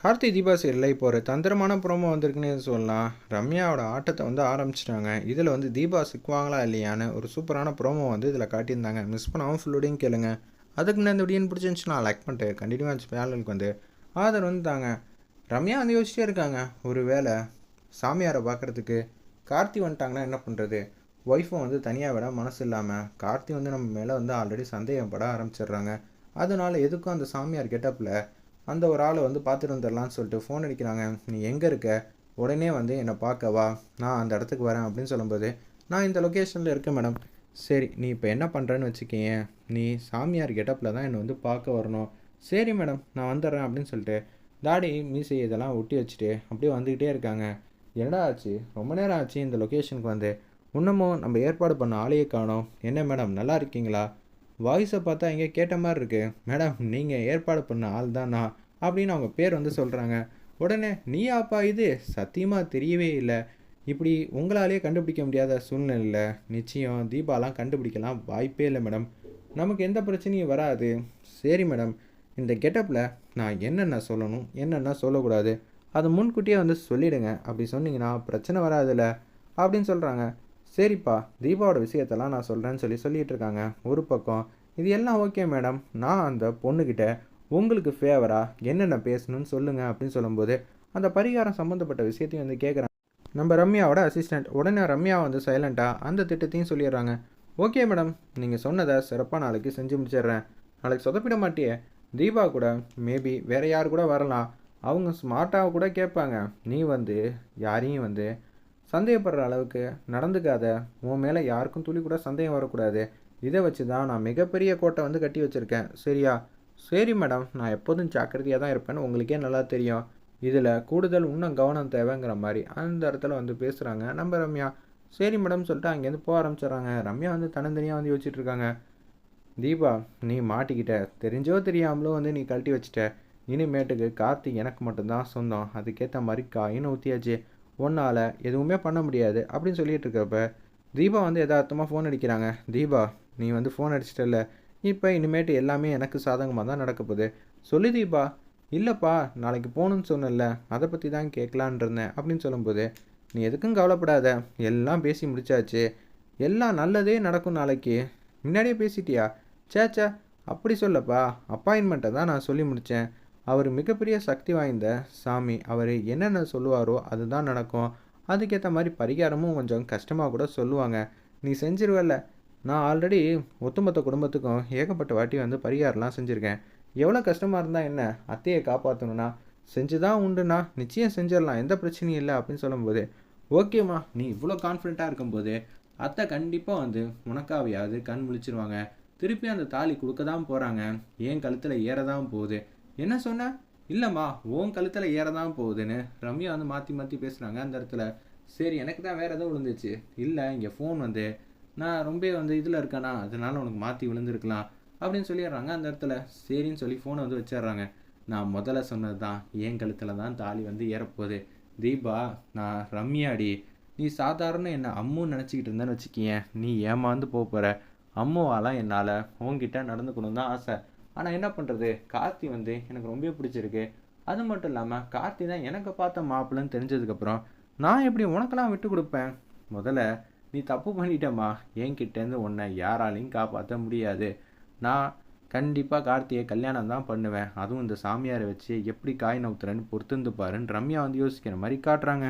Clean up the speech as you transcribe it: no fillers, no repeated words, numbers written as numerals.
கார்த்தி தீபா சீரியலில் இப்போ ஒரு தந்திரமான ப்ரோமோ வந்திருக்குன்னே சொல்லலாம். ரம்யாவோட ஆட்டத்தை வந்து ஆரம்பிச்சிட்டாங்க. இதில் வந்து தீபா சிக்குவாங்களா இல்லையான்னு ஒரு சூப்பரான ப்ரோமோ வந்து இதில் காட்டியிருந்தாங்க. மிஸ் பண்ணாமல் ஃபுல்லோடையும் கேளுங்க. அதுக்கு முன்னாடி இந்த வீடியோ பிடிச்சிருந்துச்சுன்னா லைக் பண்ணிட்டு கண்டினியூவாக சேனலுக்கு வந்து ஆதரவு வந்து தாங்க. ரம்யா வந்து யோசிச்சிட்டே இருக்காங்க. ஒரு வேளை சாமியாரை பார்க்குறதுக்கு கார்த்தி வந்துட்டாங்கன்னா என்ன பண்ணுறது? ஒய்ஃபும் வந்து தனியாக விட மனசு இல்லாமல் கார்த்தி வந்து நம்ம மேலே வந்து ஆல்ரெடி சந்தேகப்பட ஆரம்பிச்சிடுறாங்க. அதனால எதுக்கும் அந்த சாமியார் கெட்டப்பில் அந்த ஒரு ஆளை வந்து பார்த்துட்டு வந்துடலான்னு சொல்லிட்டு ஃபோன் அடிக்கிறாங்க. நீ எங்கே இருக்க? உடனே வந்து என்னை பார்க்க வா, நான் அந்த இடத்துக்கு வரேன் அப்படின்னு சொல்லும்போது, நான் இந்த லொக்கேஷனில் இருக்கேன் மேடம். சரி, நீ இப்போ என்ன பண்ணுறேன்னு வச்சுக்கேன், நீ சாமியார் கெட்டப்பில் தான் என்னை வந்து பார்க்க வரணும். சரி மேடம், நான் வந்துடுறேன் அப்படின்னு சொல்லிட்டு தாடி மீசை இதெல்லாம் ஒட்டி வச்சுட்டு அப்படியே வந்துக்கிட்டே இருக்காங்க. என்னடா ஆச்சு, ரொம்ப நேரம் ஆச்சு இந்த லொக்கேஷனுக்கு வந்து, இன்னமும் நம்ம ஏற்பாடு பண்ண ஆளையே காணோம். என்ன மேடம், நல்லா இருக்கீங்களா? வாய்ஸை பார்த்தா எங்கே கேட்ட மாதிரி இருக்குது. மேடம், நீங்கள் ஏற்பாடு பண்ண ஆள் தான் நான் அப்படின்னு அவங்க பேர் வந்து சொல்கிறாங்க. உடனே நீயாப்பா இது? சத்தியமாக தெரியவே இல்லை. இப்படி உங்களாலேயே கண்டுபிடிக்க முடியாத சூழ்நிலையில் நிச்சயம் தீபாலாம் கண்டுபிடிக்கலாம் வாய்ப்பே இல்லை மேடம். நமக்கு எந்த பிரச்சனையும் வராது. சரி மேடம், இந்த கெட்டப்பில் நான் என்னென்ன சொல்லணும் என்னென்ன சொல்லக்கூடாது அதை முன்கூட்டியே வந்து சொல்லிவிடுங்க. அப்படி சொன்னீங்கன்னா பிரச்சனை வராதுல்ல அப்படின்னு சொல்கிறாங்க. சரிப்பா, தீபாவோட விஷயத்தெல்லாம் நான் சொல்கிறேன்னு சொல்லிட்டு இருக்காங்க. ஒரு பக்கம் இது எல்லாம் ஓகே மேடம், நான் அந்த பொண்ணுக்கிட்ட உங்களுக்கு ஃபேவராக என்னென்ன பேசணும்னு சொல்லுங்கள் அப்படின்னு சொல்லும்போது அந்த பரிகாரம் சம்மந்தப்பட்ட விஷயத்தையும் வந்து கேட்குறாங்க நம்ம ரம்யாவோட அசிஸ்டண்ட். உடனே ரம்யா வந்து சைலண்ட்டாக அந்த திட்டத்தையும் சொல்லிடுறாங்க. ஓகே மேடம், நீங்கள் சொன்னதை சிறப்பாக நாளைக்கு செஞ்சு முடிச்சிடுறேன். நாளைக்கு சொதப்பிட மாட்டியே? தீபா கூட மேபி வேறு யார் கூட வரலாம், அவங்க ஸ்மார்ட்டாக கூட கேட்பாங்க. நீ வந்து யாரையும் வந்து சந்தேகப்படுற அளவுக்கு நடந்துக்காத. உன் மேலே யாருக்கும் துளி கூட சந்தேகம் வரக்கூடாது. இதை வச்சு தான் நான் மிகப்பெரிய கோட்டை வந்து கட்டி வச்சுருக்கேன். சரியா? சரி மேடம், நான் எப்போதும் ஜாக்கிரதையாக தான் இருப்பேன்னு உங்களுக்கே நல்லா தெரியும். இதில் கூடுதல் இன்னும் கவனம் தேவைங்கிற மாதிரி அந்த இடத்துல வந்து பேசுகிறாங்க நம்ம ரம்யா. சரி மேடம் சொல்லிட்டு அங்கேருந்து போக ஆரம்பிச்சிடுறாங்க. ரம்யா வந்து தனித்தனியாக வந்து யோசிச்சுட்டு இருக்காங்க. தீபா, நீ மாட்டிக்கிட்ட, தெரிஞ்சோ தெரியாமலோ வந்து நீ கழட்டி வச்சிட்ட. இனிமேட்டுக்கு கார்த்திக் எனக்கு மட்டும்தான் சொந்தம். அதுக்கேற்ற மாதிரி காயின்னு ஊற்றியாச்சு. உன்னால் எதுவுமே பண்ண முடியாது அப்படின்னு சொல்லிட்டு இருக்கப்ப தீபா வந்து யதார்த்தமாக ஃபோன் அடிக்கிறாங்க. தீபா, நீ வந்து ஃபோன் அடிச்சிட்டல, இப்போ இனிமேட்டு எல்லாமே எனக்கு சாதகமாக தான் நடக்க போகுது. சொல்லு தீபா. இல்லைப்பா, நாளைக்கு போகணுன்னு சொன்னல, அதை பற்றி தான் கேட்கலான் இருந்தேன் அப்படின்னு சொல்லும்போது, நீ எதுக்கும் கவலைப்படாத, எல்லாம் பேசி முடிச்சாச்சு, எல்லாம் நல்லதே நடக்கும் நாளைக்கு. முன்னாடியே பேசிட்டியா? சேச்சா, அப்படி சொல்லப்பா, அப்பாயின்மெண்ட்டை தான் நான் சொல்லி முடித்தேன். அவர் மிகப்பெரிய சக்தி வாய்ந்த சாமி. அவர் என்னென்ன சொல்லுவாரோ அதுதான் நடக்கும். அதுக்கேற்ற மாதிரி பரிகாரமும் கொஞ்சம் கஷ்டமாக கூட சொல்லுவாங்க. நீ செஞ்சிருவல்ல. நான் ஆல்ரெடி ஒட்டுமொத்த குடும்பத்துக்கும் ஏகப்பட்ட வாட்டி வந்து பரிகாரம்லாம் செஞ்சுருக்கேன். எவ்வளோ கஷ்டமாக இருந்தால் என்ன, அத்தையை காப்பாற்றணுன்னா செஞ்சு தான் உண்டுண்ணா, நிச்சயம் செஞ்சிடலாம், எந்த பிரச்சனையும் இல்லை அப்படின்னு சொல்லும்போது, ஓகேம்மா, நீ இவ்வளோ கான்ஃபிடென்ட்டாக இருக்கும்போது அத்தை கண்டிப்பாக வந்து உனக்காவையாவது கண் முழிச்சிருவாங்க. திருப்பி அந்த தாலி கொடுக்க தான் போகிறாங்க. என் கழுத்தில் ஏற தான் போகுது. என்ன சொன்ன? இல்லைம்மா, உன் கழுத்தில் ஏற தான் போகுதுன்னு ரம்யா வந்து மாற்றி மாற்றி பேசுகிறாங்க அந்த இடத்துல. சரி, எனக்கு தான் வேறு எதுவும் விழுந்துச்சு. இல்லை, இங்கே ஃபோன் வந்து நான் ரொம்ப வந்து இதில் இருக்கேனா, அதனால உனக்கு மாற்றி விழுந்திருக்கலாம் அப்படின்னு சொல்லிடுறாங்க அந்த இடத்துல. சரின்னு சொல்லி ஃபோனை வந்து வச்சிடுறாங்க. நான் முதல்ல சொன்னது தான், என் கழுத்தில் தான் தாலி வந்து ஏறப்போகுது. தீபா, நான் ரம்யாடி. நீ சாதாரண என்ன அம்முன்னு நினச்சிக்கிட்டு இருந்தேன்னு வச்சுக்கியேன், நீ ஏமாந்து போகிற. அம்முவாலாம் என்னால் உங்ககிட்ட நடந்துக்கணும் தான் ஆசை. ஆனால் என்ன பண்ணுறது, கார்த்தி வந்து எனக்கு ரொம்ப பிடிச்சிருக்கு. அது மட்டும் இல்லாமல் கார்த்தி தான் எனக்கு பார்த்த மாப்பிள்ளைன்னு தெரிஞ்சதுக்கப்புறம் நான் எப்படி உனக்கெல்லாம் விட்டு கொடுப்பேன்? முதல்ல நீ தப்பு பண்ணிட்டேம்மா. என்கிட்டேருந்து உன்னை யாராலையும் காப்பாற்ற முடியாது. நான் கண்டிப்பாக கார்த்தியை கல்யாணம் தான் பண்ணுவேன். அதுவும் இந்த சாமியாரை வச்சு எப்படி காய் நவுத்துறேன்னு பொறுத்திருந்து பாருன்னு ரம்யா வந்து யோசிக்கிற மாதிரி காட்டுறாங்க.